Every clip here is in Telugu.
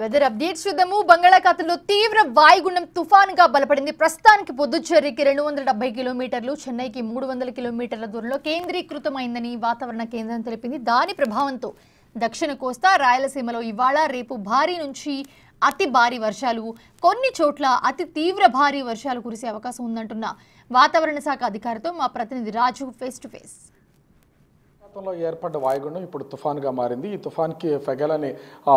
వెదర్ అప్డేట్స్ చూద్దాము. బంగాళాఖాతంలో తీవ్ర వాయుగుండం తుఫానుగా బలపడింది. ప్రస్తుతానికి పుదుచ్చేరికి 270 కిలోమీటర్లు, చెన్నైకి 300 కిలోమీటర్ల దూరంలో కేంద్రీకృతమైందని వాతావరణ కేంద్రం తెలిపింది. దాని ప్రభావంతో దక్షిణ కోస్తా, రాయలసీమలో ఇవాళ రేపు భారీ నుంచి అతి భారీ వర్షాలు, కొన్ని చోట్ల అతి తీవ్ర భారీ వర్షాలు కురిసే అవకాశం ఉందంటున్న వాతావరణ శాఖ అధికారితో మా ప్రతినిధి రాజు ఫేస్ టు ఫేస్. గతంలో ఏర్పడ్డ వాయుగుండం ఇప్పుడు తుఫాన్గా మారింది. ఈ తుఫాన్కి ఫెగల్ అని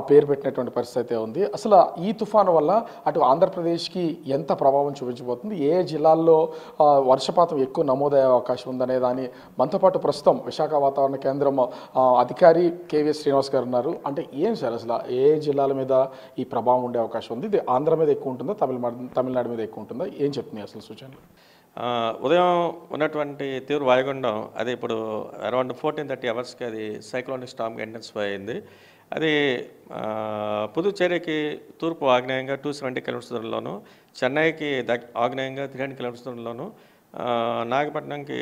పేరు పెట్టినటువంటి పరిస్థితి అయితే ఉంది. అసలు ఈ తుఫాను వల్ల అటు ఆంధ్రప్రదేశ్కి ఎంత ప్రభావం చూపించబోతుంది, ఏ జిల్లాల్లో వర్షపాతం ఎక్కువ నమోదయ్యే అవకాశం ఉందనే దాని మనతో పాటు ప్రస్తుతం విశాఖ వాతావరణ కేంద్రం అధికారి కేవీ శ్రీనివాస్ గారు ఉన్నారు. అంటే ఏం సార్ అసలు ఏ జిల్లాల మీద ఈ ప్రభావం ఉండే అవకాశం ఉంది? ఇది ఆంధ్ర మీద ఎక్కువ ఉంటుందా, తమిళనాడు మీద ఎక్కువ ఉంటుందా? ఏం చెప్తున్నాయి అసలు సూచనలు? ఉదయం ఉన్నటువంటి తీవ్ర వాయుగుండం అది ఇప్పుడు అరౌండ్ 14-30 అవర్స్కి అది సైక్లోనిక్ స్టామ్గా ఇంటెన్సిఫై అయింది. అది పుదుచ్చేరికి తూర్పు ఆగ్నేయంగా 270 కిలోమీటర్స్ దూరంలోను, చెన్నైకి ఆగ్నేయంగా 300 కిలోమీటర్స్ దూరంలోను, నాగపట్నంకి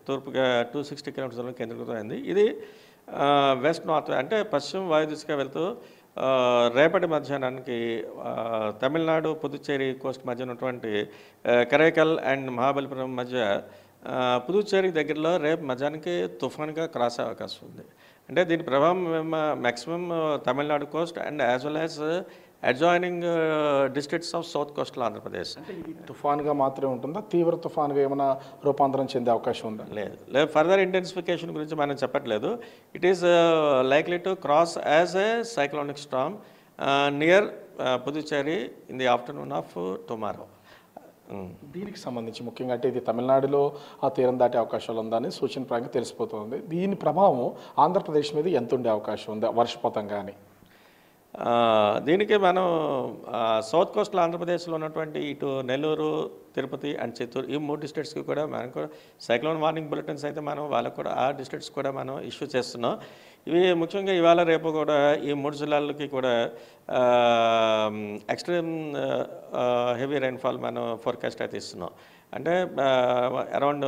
తూర్పుగా 260 కిలోమీటర్స్ దూరంలో కేంద్రీకృతమైంది. ఇది వెస్ట్ నార్త్ అంటే పశ్చిమ వాయు దిశగా వెళ్తూ రేపటి మధ్యాహ్నానికి తమిళనాడు పుదుచ్చేరి కోస్ట్ మధ్య ఉన్నటువంటి కరైకల్ అండ్ మహాబలిపురం మధ్య పుదుచ్చేరి దగ్గరలో రేపు మధ్యాహ్నానికి తుఫాన్గా క్రాస్ అయ్యే అవకాశం ఉంది. అంటే దీని ప్రభావం maximum Tamil Nadu Coast and as well as adjoining districts of south coastal Andhra Pradesh. అంటే ఇది తుఫాన్గా మాత్రమే ఉంటుందా, తీవ్ర తుఫాన్గా ఏమైనా రూపాంతరం చెందే అవకాశం ఉందా? లేదు, ఫర్దర్ ఇంటెన్సిఫికేషన్ గురించి మనం చెప్పట్లేదు. It is likely to cross as a cyclonic Storm near Puducherry in the afternoon of tomorrow. దీనికి సంబంధించి ముఖ్యంగా అంటే ఇది తమిళనాడులో ఆ తీరం దాటే అవకాశాలు ఉందని సూచన ప్రాంతంగా తెలిసిపోతుంది. దీని ప్రభావం ఆంధ్రప్రదేశ్ మీద ఎంత ఉండే అవకాశం ఉంది వర్షపాతం కానీ? దీనికి మనం సౌత్ కోస్టల్ ఆంధ్రప్రదేశ్లో ఉన్నటువంటి ఇటు నెల్లూరు, తిరుపతి అండ్ చిత్తూరు ఈ 3 డిస్ట్రిక్ట్స్కి కూడా మనం కూడా సైక్లోన్ వార్నింగ్ బులెటిన్స్ అయితే మనం వాళ్ళకు కూడా ఆ డిస్ట్రిక్ట్స్ కూడా మనం ఇష్యూ చేస్తున్నాం. ఇవి ముఖ్యంగా ఇవాళ రేపు కూడా ఈ 3 జిల్లాలకి కూడా ఎక్స్ట్రీమ్ హెవీ రైన్ఫాల్ మనం ఫోర్కాస్ట్ అయితే ఇస్తున్నాం. అంటే around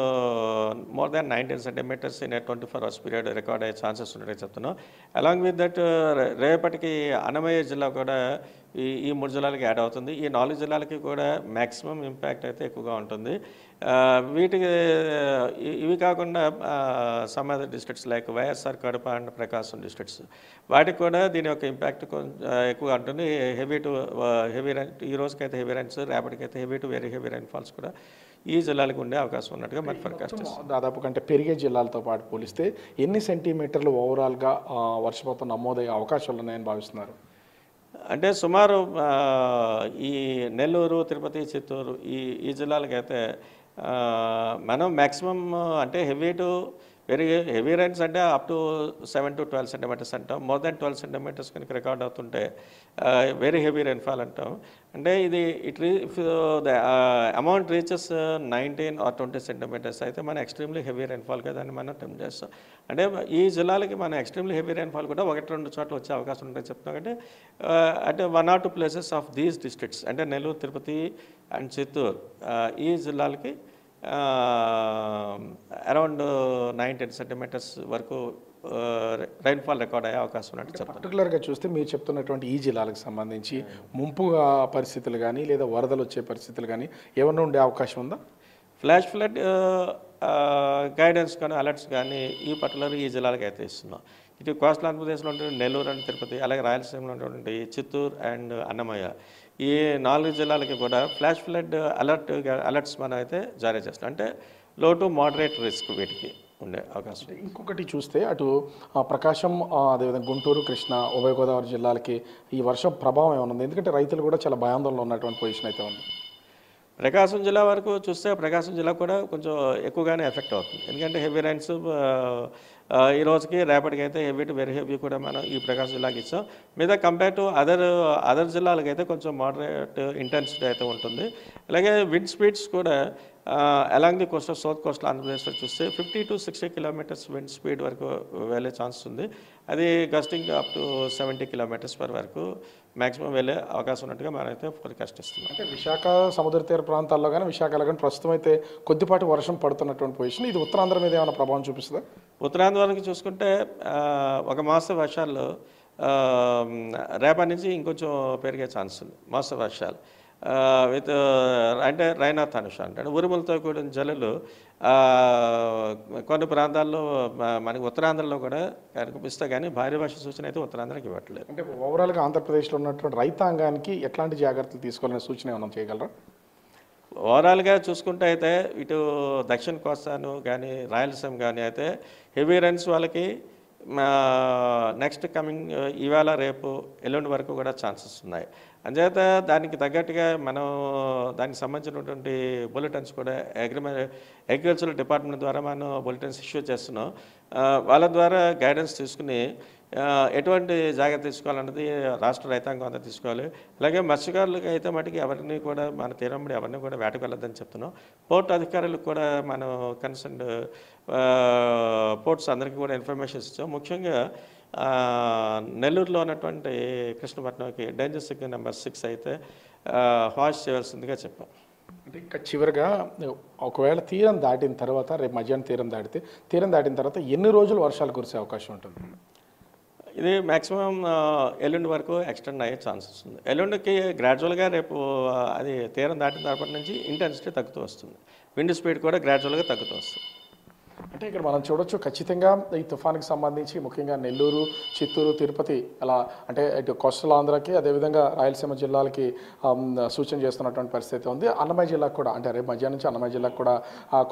more than 19 centimetres in 24 hours period record అయ్యే ఛాన్సెస్ ఉన్నట్టు చెప్తున్నాం. అలాంగ్ విత్ దట్ రేపటికి అన్నమయ్య జిల్లా కూడా ఈ 3 జిల్లాలకి యాడ్ అవుతుంది. ఈ 4 జిల్లాలకి కూడా మ్యాక్సిమం ఇంపాక్ట్ అయితే ఎక్కువగా ఉంటుంది. వీటికి ఇవి కాకుండా some other districts like YSR Kadapa and Prakasam districts వాటికి కూడా దీని యొక్క ఇంపాక్ట్ ఎక్కువగా ఉంటుంది. హెవీ టు హెవీ రైన్ ఈ రోజుకైతే హెవీ రైన్స్, రేపటికైతే heavy to very heavy rain falls కూడా ఈ జిల్లాలకు ఉండే అవకాశం ఉన్నట్టుగా మరి ఫోర్కాస్ట్. దాదాపు కంటే పెరిగే జిల్లాలతో పాటు పోలిస్తే ఎన్ని సెంటీమీటర్లు ఓవరాల్గా వర్షపాతం నమోదయ్యే అవకాశాలు ఉన్నాయని భావిస్తున్నారు? అంటే సుమారు ఈ నెల్లూరు, తిరుపతి, చిత్తూరు ఈ జిల్లాలకైతే మనం మ్యాక్సిమం అంటే heavy to very heavy rains అంటే అప్ టు 7 to 12 సెంటీమీటర్స్ అంటాం. మోర్ దాన్ 12 సెంటీమీటర్స్ కనుక రికార్డ్ అవుతుంటే వెరీ హెవీ రైన్ఫాల్ అంటాం. అంటే ఇది the amount reaches 19 or 20 centimetres అయితే మన ఎక్స్ట్రీమ్లీ హెవీ రైన్ఫాల్గా దాన్ని మనం టెంప్ చేస్తాం. అంటే ఈ జిల్లాలకి మన ఎక్స్ట్రీమ్లీ హెవీ రైన్ఫాల్ కూడా 1-2 చోట్ల వచ్చే అవకాశం ఉంటుందని చెప్తున్నాం. అంటే 1 or 2 places of these districts అంటే నెల్లూరు, తిరుపతి అండ్ చిత్తూరు ఈ జిల్లాలకి అరౌండ్ 9-10 సెంటీమీటర్స్ వరకు రైన్ఫాల్ రికార్డ్ అయ్యే అవకాశం ఉన్నట్టు చెప్తారు. పర్టికులర్గా చూస్తే మీరు చెప్తున్నటువంటి ఈ జిల్లాలకు సంబంధించి ముంపుగా పరిస్థితులు కానీ లేదా వరదలు వచ్చే పరిస్థితులు కానీ ఏమన్నా ఉండే అవకాశం ఉందా? ఫ్లాష్ ఫ్లడ్ గైడెన్స్ కానీ అలర్ట్స్ కానీ ఈ పర్టికులర్ ఈ జిల్లాలకు అయితే ఇస్తున్నాం. ఇటు కోస్టల్ ఆంధ్రప్రదేశ్లో ఉన్నటువంటి నెల్లూరు అండ్ తిరుపతి, అలాగే రాయలసీమలో ఉన్నటువంటి చిత్తూరు అండ్ అన్నమయ్య ఈ 4 జిల్లాలకి కూడా ఫ్లాష్ ఫ్లడ్ అలర్ట్స్ మనం అయితే జారీ చేస్తాం. అంటే లో టు మోడరేట్ రిస్క్ వీటికి ఉండే అవకాశం. ఇంకొకటి చూస్తే అటు ప్రకాశం, అదేవిధంగా గుంటూరు, కృష్ణా, ఉభయ గోదావరి జిల్లాలకి ఈ వర్షం ప్రభావం ఏమైనా ఉంది? ఎందుకంటే రైతులు కూడా చాలా భయాందోళనలో ఉన్నటువంటి పొజిషన్ అయితే ఉంది. ప్రకాశం జిల్లా వరకు చూస్తే ప్రకాశం జిల్లా కూడా కొంచెం ఎక్కువగానే ఎఫెక్ట్ అవుతుంది. ఎందుకంటే హెవీ రైన్స్ ఈ రోజుకి రేపటికి అయితే హెవీ టు వెరీ హెవీ కూడా మనం ఈ ప్రకాశం జిల్లాకి ఇస్తాం. మీద కంపేర్ టు అదర్ జిల్లాలకైతే కొంచెం మోడరేట్ ఇంటెన్సిటీ అయితే ఉంటుంది. అలాగే విండ్ స్పీడ్స్ కూడా along the Coast of south coastal ఆంధ్రప్రదేశ్లో చూస్తే 50 to 60 కిలోమీటర్స్ విండ్ స్పీడ్ వరకు వెళ్ళే ఛాన్స్ ఉంది. అది gusting up to 70 kilometres per వరకు మ్యాక్సిమం వెళ్ళే అవకాశం ఉన్నట్టుగా మనమైతే ఫోర్కాస్ట్ ఇస్తున్నాం. అంటే విశాఖ సముద్ర తీర ప్రాంతాల్లో కానీ విశాఖలో కానీ ప్రస్తుతం అయితే కొద్దిపాటి వర్షం పడుతున్నటువంటి పొజిషన్. ఇది ఉత్తరాంధ్ర మీద ఏమైనా ప్రభావం చూపిస్తుందా? ఉత్తరాంధ్ర వరకు చూసుకుంటే ఒక మాస వర్షాల్లో రేపటి నుంచి ఇంకొంచెం పెరిగే ఛాన్స్ ఉంది మోస్తరు వర్షాలు విత్ అంటే రైనా ధనుష అంటే ఉరుములతో కూడిన జల్లులు కొన్ని ప్రాంతాల్లో మనకి ఉత్తరాంధ్రలో కూడా కనిపిస్తే కానీ భారీ వర్ష సూచన అయితే ఉత్తరాంధ్రకి ఇవ్వట్లేదు. అంటే ఓవరాల్గా ఆంధ్రప్రదేశ్లో ఉన్నటువంటి రైతాంగానికి ఎట్లాంటి జాగ్రత్తలు తీసుకోవాలనే సూచన ఏమైనా చేయగలరా? ఓవరాల్గా చూసుకుంటే అయితే ఇటు దక్షిణ కోస్తాను కానీ రాయలసీమ కానీ అయితే హెవీ రైన్స్ వాళ్ళకి నెక్స్ట్ కమింగ్ ఇవాళ రేపు ఎల్లుండి వరకు కూడా ఛాన్సెస్ ఉన్నాయి. అంచేత దానికి తగ్గట్టుగా మనం దానికి సంబంధించినటువంటి బులెటిన్స్ కూడా అగ్రికల్చర్ డిపార్ట్మెంట్ ద్వారా మనం బులెటిన్స్ ఇష్యూ చేస్తున్నాం. వాళ్ళ ద్వారా గైడెన్స్ తీసుకుని ఎటువంటి జాగ్రత్త తీసుకోవాలన్నది రాష్ట్ర రైతాంగం అంతా తీసుకోవాలి. అలాగే మత్స్యకారులకు అయితే మటుకు ఎవరిని కూడా మన తీరంబడి ఎవరిని కూడా వేటకు వెళ్ళొద్దని చెప్తున్నాం. పోర్ట్ అధికారులకు కూడా మనం కన్సర్న్ పోర్ట్స్ అందరికీ కూడా ఇన్ఫర్మేషన్ ఇచ్చాం. ముఖ్యంగా నెల్లూరులో ఉన్నటువంటి కృష్ణపట్నంకి డేంజర్ సిగ్నల్ నెంబర్ 6 అయితే హాష్ చేయవలసిందిగా చెప్పాం. అంటే ఇంకా చివరిగా ఒకవేళ తీరం దాటిన తర్వాత రేపు మధ్యాహ్నం తీరం దాటిన తర్వాత ఎన్ని రోజులు వర్షాలు కురిసే అవకాశం ఉంటుంది? ఇది మ్యాక్సిమం ఎల్లుండి వరకు ఎక్స్టెండ్ అయ్యే ఛాన్సెస్ ఉంది. ఎల్లుండికి గ్రాడ్యువల్గా రేపు అది తీరం దాటిన తర్వాత నుంచి ఇంటెన్సిటీ తగ్గుతూ వస్తుంది. విండ్ స్పీడ్ కూడా గ్రాడ్యువల్గా తగ్గుతూ వస్తుంది. అంటే ఇక్కడ మనం చూడొచ్చు ఖచ్చితంగా ఈ తుఫాన్కి సంబంధించి ముఖ్యంగా నెల్లూరు, చిత్తూరు, తిరుపతి అలా అంటే ఇటు కోస్టల్ ఆంధ్రాకి అదేవిధంగా రాయలసీమ జిల్లాలకి సూచన చేస్తున్నటువంటి పరిస్థితి ఉంది. అన్నమయ్య జిల్లాకు కూడా అంటే రేపు మధ్యాహ్నం నుంచి అన్నమయ్య జిల్లాకు కూడా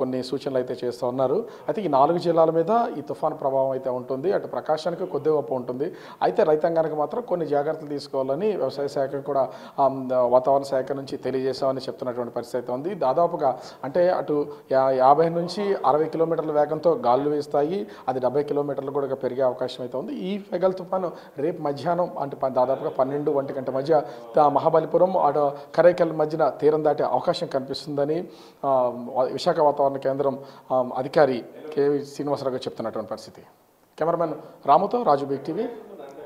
కొన్ని సూచనలు అయితే చేస్తూ ఉన్నారు. అయితే ఈ 4 జిల్లాల మీద ఈ తుఫాన్ ప్రభావం అయితే ఉంటుంది. అటు ప్రకాశానికి కొద్దిగా గొప్ప ఉంటుంది. అయితే రైతాంగానికి మాత్రం కొన్ని జాగ్రత్తలు తీసుకోవాలని వ్యవసాయ శాఖ కూడా వాతావరణ శాఖ నుంచి తెలియజేశామని చెప్తున్నటువంటి పరిస్థితి ఉంది. దాదాపుగా అంటే అటు 50 నుంచి 60 కిలోమీటర్ల వేగంతో గాలులు వేస్తాయి. అది 70 కిలోమీటర్లు కూడా పెరిగే అవకాశం అయితే ఉంది. ఈ ఫెగల్ తుఫాను రేపు మధ్యాహ్నం అంటే దాదాపుగా 12-1 గంట మధ్య మహాబలిపురం అటు కరైకల్ మధ్యన తీరం దాటే అవకాశం కనిపిస్తుందని విశాఖ వాతావరణ కేంద్రం అధికారి కెవి శ్రీనివాసరావు చెప్తున్నటువంటి పరిస్థితి. కెమెరామెన్ రాముతో రాజు బిగ్ టీవీ,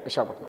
విశాఖపట్నం.